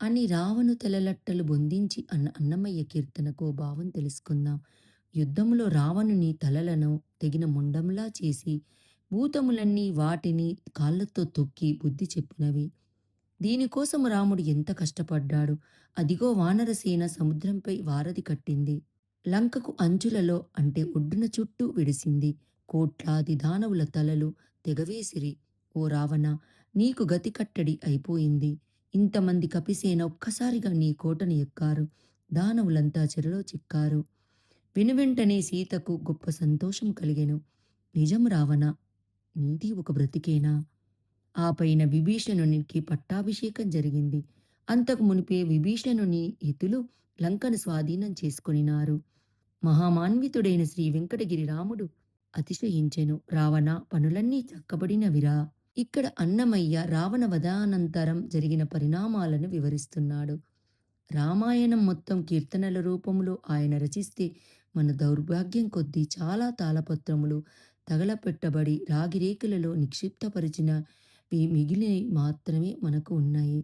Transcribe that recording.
అని రావణు తలలట్టలు బొందించి అన్న అన్నమయ్య కీర్తనకు భావం తెలుసుకుందాం. యుద్ధములో రావణుని తలలను తెగిన ముండంలా చేసి, భూతములన్నీ వాటిని కాళ్ళతో తొక్కి బుద్ధి చెప్పినవి. దీనికోసం రాముడు ఎంత కష్టపడ్డాడు. అదిగో వానరసేన సముద్రంపై వారధి కట్టింది. లంకకు అంచులలో అంటే ఒడ్డున చుట్టూ విడిసింది. కోట్లాది దానవుల తలలు తెగవేసిరి. ఓ రావణ, నీకు గతి కట్టడి అయిపోయింది. ఇంతమంది కపిసేన ఒక్కసారిగా నీ కోటను ఎక్కారు. దానవులంతా చెరలో చిక్కారు. వెనువెంటనే సీతకు గొప్ప సంతోషం కలిగెను. నిజం రావణ, నీది ఒక బ్రతికేనా? ఆ పైన విభీషణునికి పట్టాభిషేకం జరిగింది. అంతకు మునిపే విభీషణుని హితులు లంకను స్వాధీనం చేసుకొనినారు. మహామాన్వితుడైన శ్రీ వెంకటగిరి రాముడు అతిశయించెను. రావణ, పనులన్నీ చక్కబడినవిరా. ఇక్కడ అన్నమయ్య రావణ వధానంతరం జరిగిన పరిణామాలను వివరిస్తున్నాడు. రామాయణం మొత్తం కీర్తనల రూపంలో ఆయన రచిస్తే మన దౌర్భాగ్యం కొద్దీ చాలా తాళపత్రములు తగలపెట్టబడి రాగిరేకులలో నిక్షిప్తపరిచినవి మిగిలి మాత్రమే మనకు ఉన్నాయి.